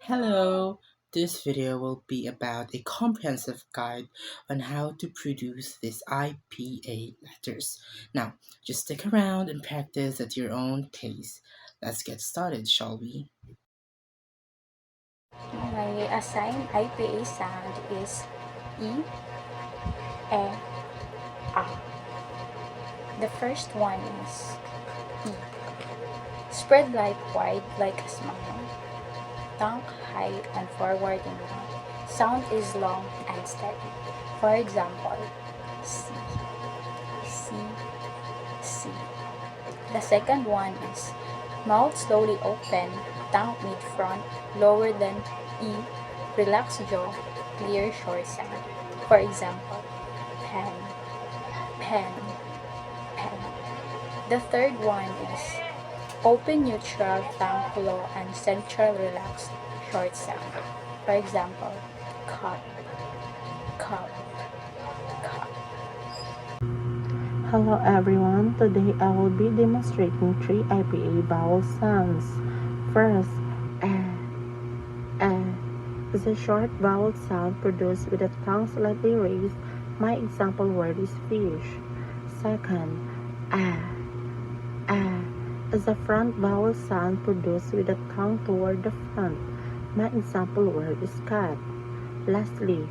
Hello! This video will be about a comprehensive guide on how to produce these IPA letters. Now, just stick around and practice at your own pace. Let's get started, shall we? My assigned IPA sound is E, E, A. The first one is E. Spread like wide like a smile. Tongue high and forward in mouth. Sound is long and steady. For example, C, C, C. The second one is mouth slowly open, tongue mid-front, lower than E, relaxed jaw, clear short sound. For example, pen, pen, pen. The third one is open neutral, tongue low, and central relaxed short sound. For example, cup, cup, cup. Hello everyone, today I will be demonstrating three IPA vowel sounds. First, is a short vowel sound produced with the tongue slightly raised. My example word is fish. Second, is a front vowel sound produced with the tongue toward the front. My example word is cat. Lastly,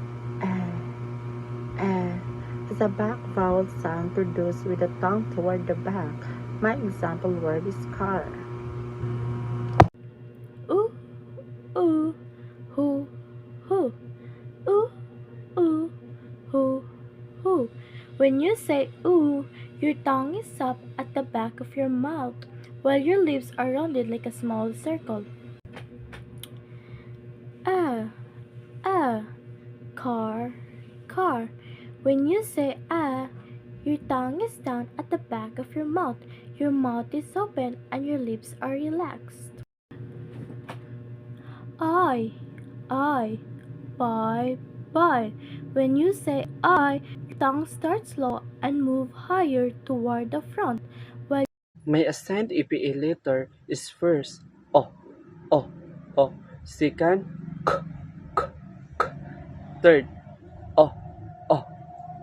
is a back vowel sound produced with the tongue toward the back. My example word is car. Ooh, ooh, hoo, hoo. Ooh, ooh, hoo, hoo. When you say ooh, your tongue is up at the back of your mouth, while your lips are rounded like a small circle. Ah, ah, car, car. When you say ah, your tongue is down at the back of your mouth. Your mouth is open and your lips are relaxed. I, I, bye, bye. When you say I, your tongue starts low and move higher toward the front, while My assigned EPA letter is first O, O, O. Second, K, K, K. Third, O, O,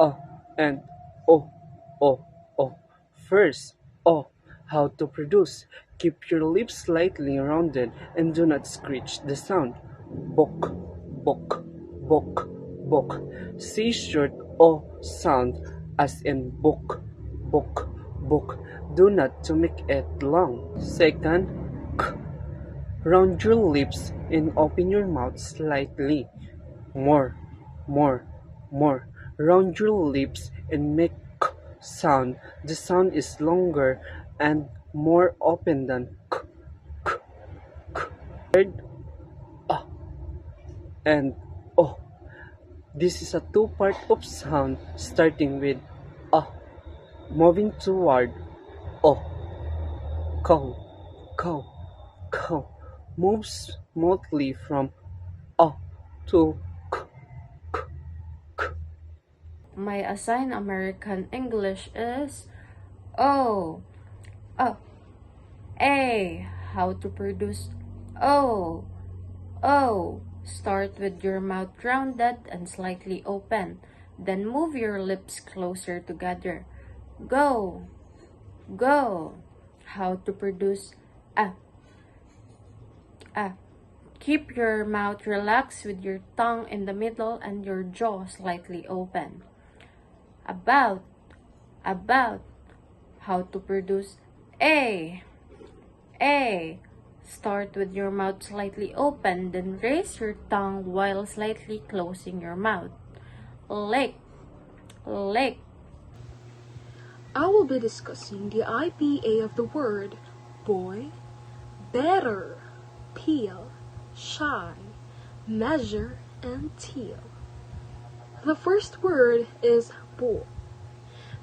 O. And O, O, O. First, O. How to produce. Keep your lips slightly rounded and do not screech the sound. Bok, bok, bok, bok. Say short O sound as in book, book, book. Do not to make it long. Second, k. Round your lips and open your mouth slightly. More, more, more. Round your lips and make k sound. The sound is longer and more open than k, k, k. Third, ah, and oh. This is a two-part of sound starting with ah, moving toward oh. Cow, cow, cow. Moves smoothly from ah to k, k, k. My assigned American English is O, O, A. How to produce O, O. Start with your mouth rounded and slightly open. Then move your lips closer together. Go, go. How to produce A, A. Keep your mouth relaxed with your tongue in the middle and your jaw slightly open. About, about. How to produce A, A. Start with your mouth slightly open, then raise your tongue while slightly closing your mouth. Lick, lick. I will be discussing the IPA of the word boy, better, peel, shy, measure, and teal. The first word is boy.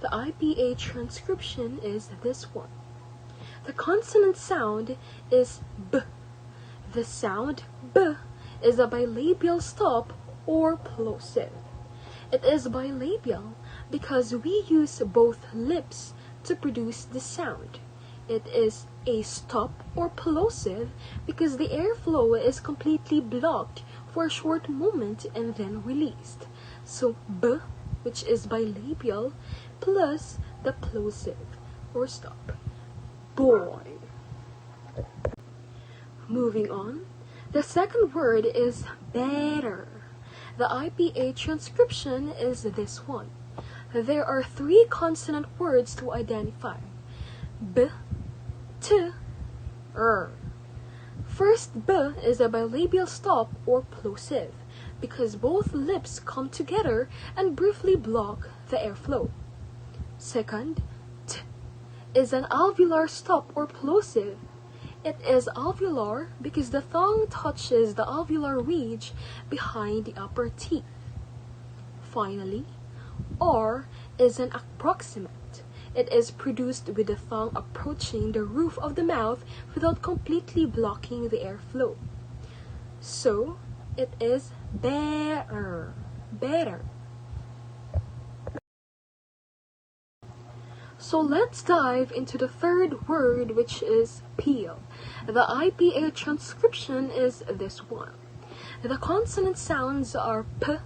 The IPA transcription is this one. The consonant sound is B. The sound B is a bilabial stop or plosive. It is bilabial because we use both lips to produce the sound. It is a stop or plosive because the airflow is completely blocked for a short moment and then released. So b, which is bilabial, plus the plosive or stop. Boy. Moving on, the second word is better. The IPA transcription is this one. There are three consonant words to identify: b, t, er. First, b is a bilabial stop or plosive because both lips come together and briefly block the airflow. Second, t is an alveolar stop or plosive. It is alveolar because the tongue touches the alveolar ridge behind the upper teeth. Finally, R is an approximant. It is produced with the tongue approaching the roof of the mouth without completely blocking the airflow. So, it is better. Better. So let's dive into the third word, which is peel. The IPA transcription is this one. The consonant sounds are p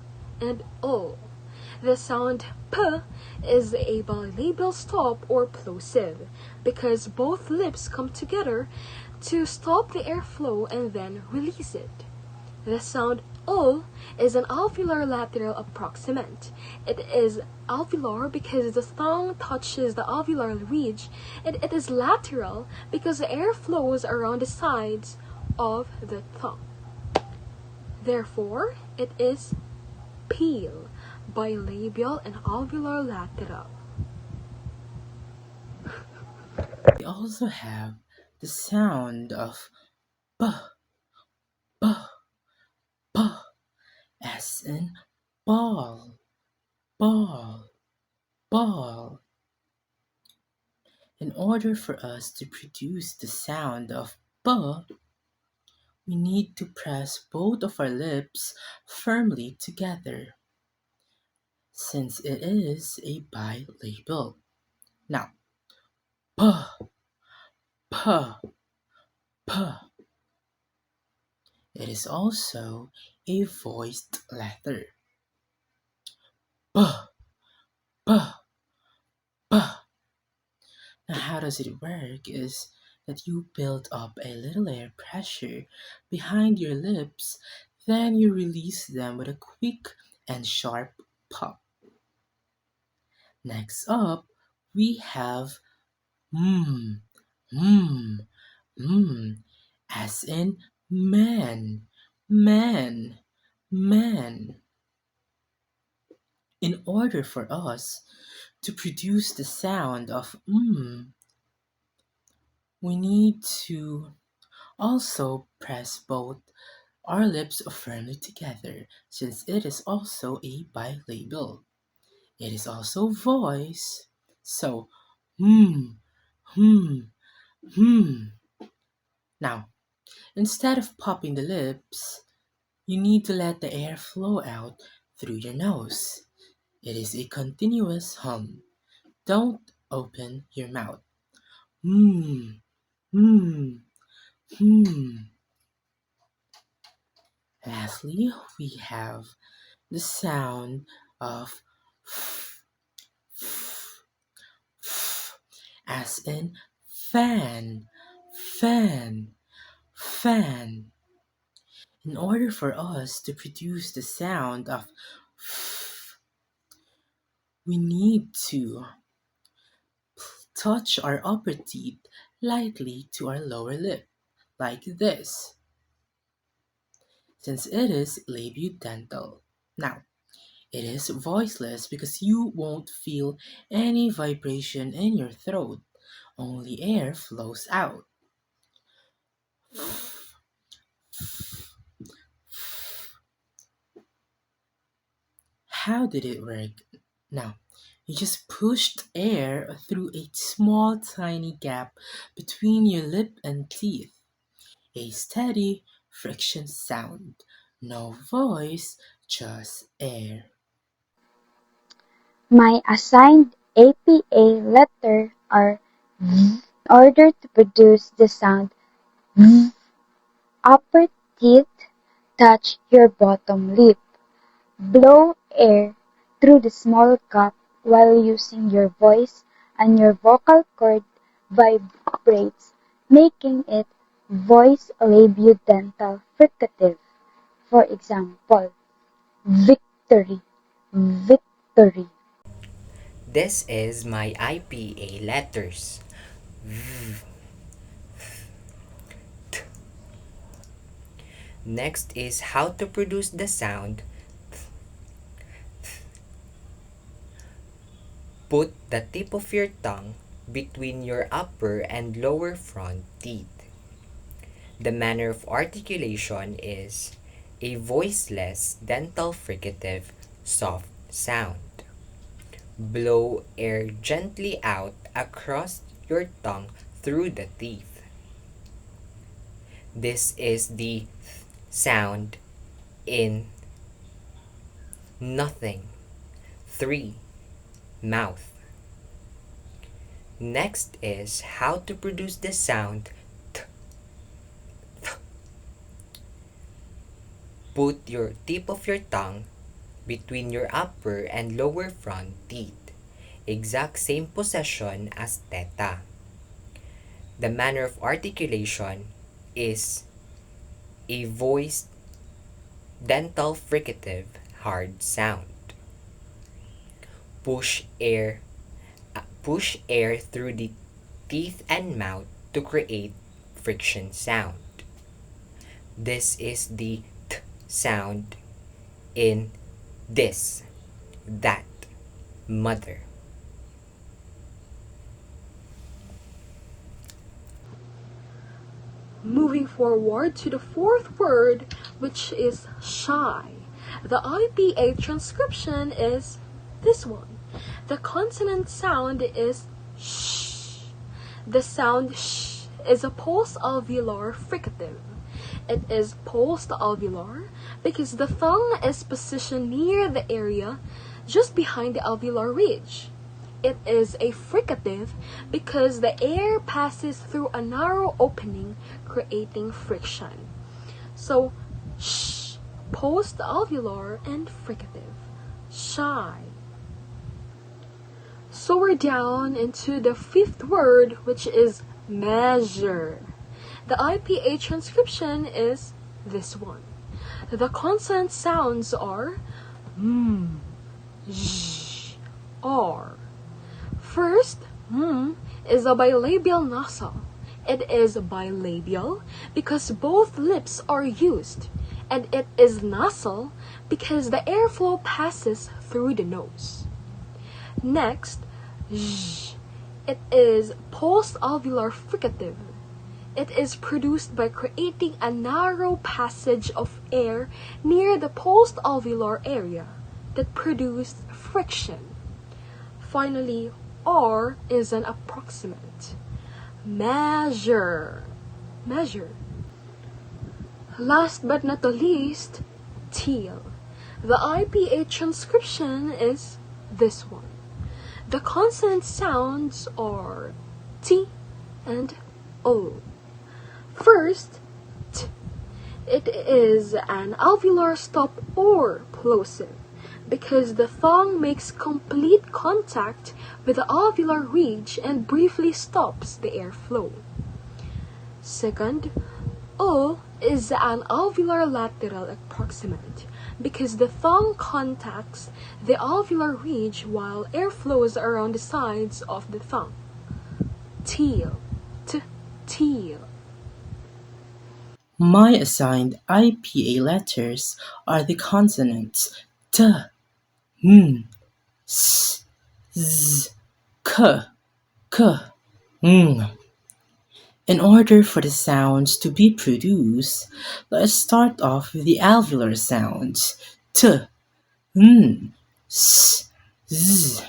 and o. The sound p is a bilabial stop or plosive because both lips come together to stop the airflow and then release it. The sound O is an alveolar lateral approximant. It is alveolar because the tongue touches the alveolar ridge, and it is lateral because the air flows around the sides of the tongue. Therefore, it is peel, bilabial and alveolar lateral. We also have the sound of b, b, b, as in ball, ball, ball. In order for us to produce the sound of b, we need to press both of our lips firmly together, since it is a bilabial. Now, p, p, p. It is also a voiced letter. B, b, b. Now, how does it work is that you build up a little air pressure behind your lips, then you release them with a quick and sharp pop. Next up, we have mm, mm, mm, as in man, man, man. In order for us to produce the sound of we need to also press both our lips firmly together since it is also a bilabial. It is also voice. So, hmm, hmm, hmm. Now, instead of popping the lips, you need to let the air flow out through your nose. It is a continuous hum. Don't open your mouth. Hmm, hmm, hmm. Lastly, we have the sound of as in fan, fan, fan. In order for us to produce the sound of we need to touch our upper teeth lightly to our lower lip, like this, since it is labiodental. Now, it is voiceless because you won't feel any vibration in your throat, only air flows out. How did it work? Now, you just pushed air through a small tiny gap between your lip and teeth. A steady friction sound. No voice, just air. My assigned APA letter are V In order to produce the sound v, upper teeth touch your bottom lip. Blow air through the small gap while using your voice and your vocal cord vibrates, making it voice labiodental fricative. For example, victory, victory. This is my IPA letters. Next is how to produce the sound. Put the tip of your tongue between your upper and lower front teeth. The manner of articulation is a voiceless dental fricative soft sound. Blow air gently out across your tongue through the teeth. This is the sound in nothing. 3. Mouth. Next is how to produce the sound t. Put your tip of your tongue between your upper and lower front teeth. Exact same position as theta. The manner of articulation is a voiced dental fricative hard sound. Push air push air through the teeth and mouth to create friction sound. This is the t sound in this, that, mother. Moving forward to the fourth word, which is shy. The IPA transcription is this one. The consonant sound is sh. The sound sh is a post-alveolar fricative. It is post-alveolar because the tongue is positioned near the area just behind the alveolar ridge. It is a fricative because the air passes through a narrow opening, creating friction. So, sh, post-alveolar and fricative. Shy. So we're down into the fifth word, which is measure. The IPA transcription is this one. The consonant sounds are m, j, r. First, is a bilabial nasal. It is bilabial because both lips are used, and it is nasal because the airflow passes through the nose. Next, j. It is post-alveolar fricative. It is produced by creating a narrow passage of air near the post-alveolar area that produces friction. Finally, R is an approximant. Measure. Measure. Last but not the least, teal. The IPA transcription is this one. The consonant sounds are T and O. First, T. It is an alveolar stop or plosive because the tongue makes complete contact with the alveolar ridge and briefly stops the airflow. Second, O is an alveolar lateral approximant because the tongue contacts the alveolar ridge while air flows around the sides of the tongue. Teal, teal. My assigned IPA letters are the consonants t, n, s, z, k, ng. In order for the sounds to be produced, let's start off with the alveolar sounds t, n, s, z.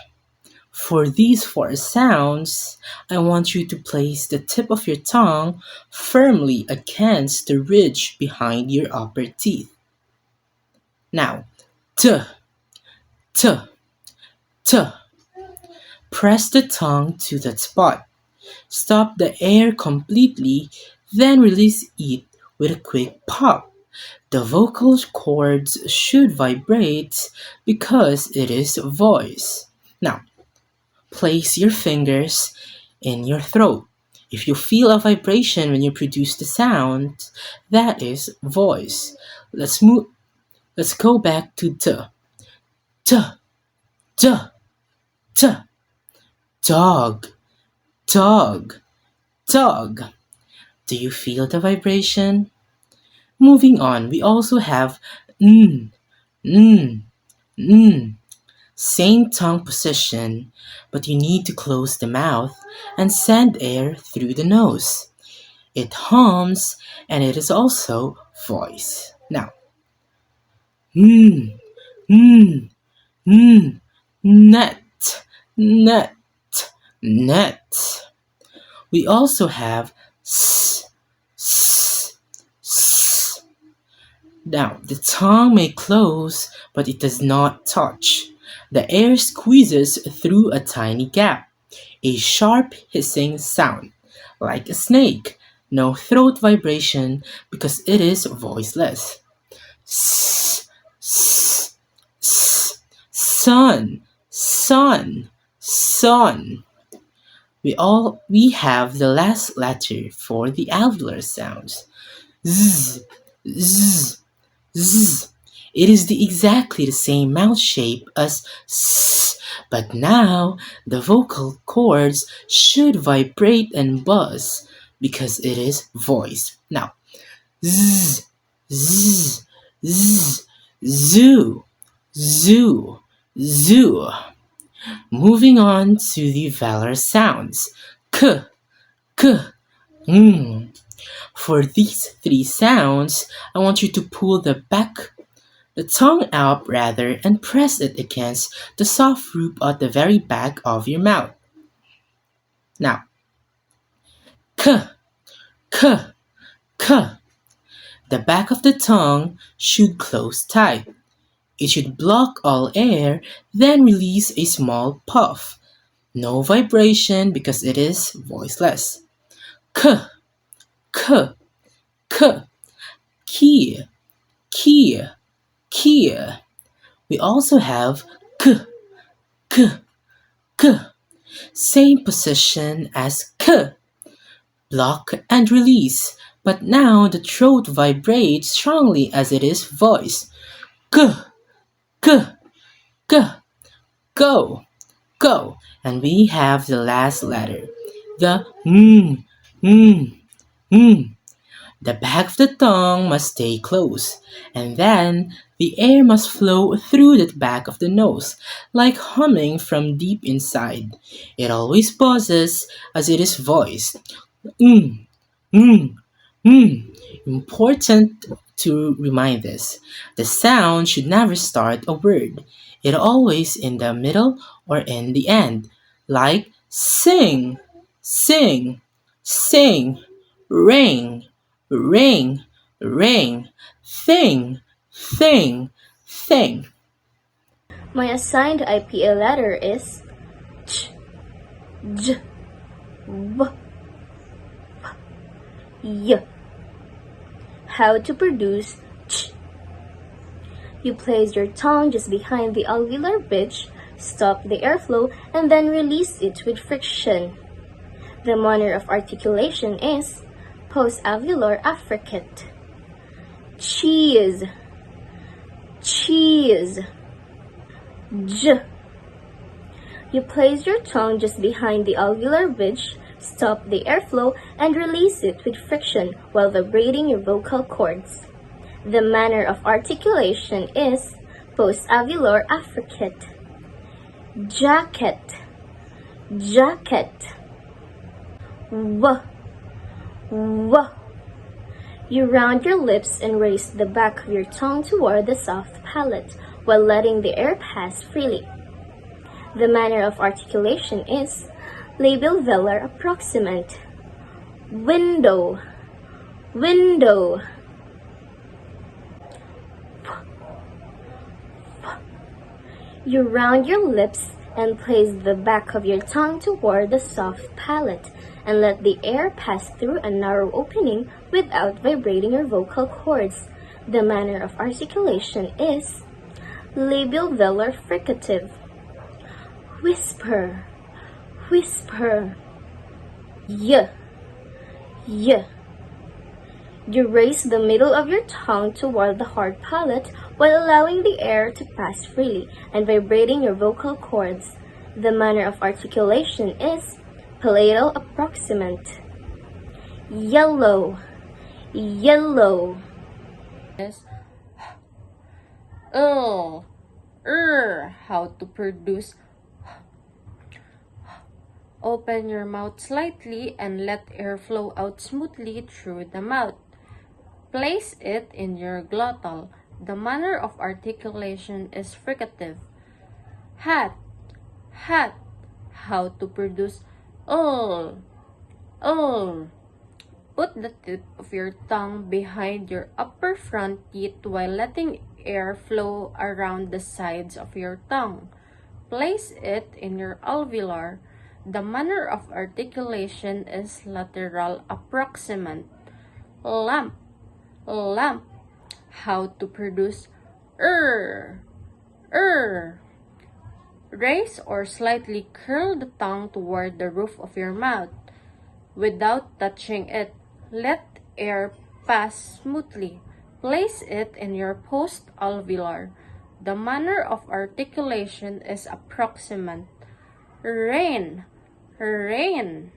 For these four sounds, I want you to place the tip of your tongue firmly against the ridge behind your upper teeth. Now, t, t, t. Press the tongue to that spot. Stop the air completely, then release it with a quick pop. The vocal cords should vibrate because it is voice. Now, place your fingers in your throat. If you feel a vibration when you produce the sound, that is voice. Let's move. Let's go back to t, t, t, dog, dog, dog. Do you feel the vibration? Moving on, we also have n, n, n. Same tongue position, but you need to close the mouth and send air through the nose. It hums and it is also voice. Now, mm, mm, mm, net, net, net. We also have s, s, s. Now, the tongue may close, but it does not touch. The air squeezes through a tiny gap, a sharp hissing sound, like a snake. No throat vibration because it is voiceless. S, s, s, sun, sun, sun. We have the last letter for the alveolar sounds. Z, z, z. It is exactly the same mouth shape as s, but now the vocal cords should vibrate and buzz because it is voice. Now, z, z, z, zoo, zoo, zoo. Moving on to the velar sounds. K, k, mm. For these three sounds, I want you to pull the tongue up rather and press it against the soft roof at the very back of your mouth. Now, k, k, k. The back of the tongue should close tight. It should block all air, then release a small puff. No vibration because it is voiceless. K, k, k. Key, key, key. We also have k, k, k. Same position as k. Block and release. But now the throat vibrates strongly as it is voice. K, k, k. Go, go. And we have the last letter. The mm. The back of the tongue must stay closed, and then the air must flow through the back of the nose, like humming from deep inside. It always pauses as it is voiced. Mm, mm, mm. Important to remind this. The sound should never start a word. It always in the middle or in the end, like sing, sing, sing, ring, ring, ring, thing, thing, thing. My assigned IPA letter is ch, j, v, y. How to produce ch. You place your tongue just behind the alveolar ridge, stop the airflow, and then release it with friction. The manner of articulation is post-alveolar affricate. Cheese, cheese, j. You place your tongue just behind the alveolar ridge, stop the airflow, and release it with friction while vibrating your vocal cords. The manner of articulation is post-alveolar affricate. Jacket, jacket, w, w. You round your lips and raise the back of your tongue toward the soft palate while letting the air pass freely. The manner of articulation is labial velar approximant. Window, window. You round your lips and place the back of your tongue toward the soft palate and let the air pass through a narrow opening without vibrating your vocal cords. The manner of articulation is labial-velar fricative. Whisper, whisper. Y, y. You raise the middle of your tongue toward the hard palate while allowing the air to pass freely and vibrating your vocal cords. The manner of articulation is palatal approximant. Yellow, yellow. Is how to produce. Open your mouth slightly and let air flow out smoothly through the mouth. Place it in your glottal. The manner of articulation is fricative. Hat, hat, how to produce ul. Put the tip of your tongue behind your upper front teeth while letting air flow around the sides of your tongue. Place it in your alveolar. The manner of articulation is lateral approximant. Lamp, lamp, how to produce Raise or slightly curl the tongue toward the roof of your mouth. Without touching it, let air pass smoothly. Place it in your post-alveolar. The manner of articulation is approximant. Rain, rain.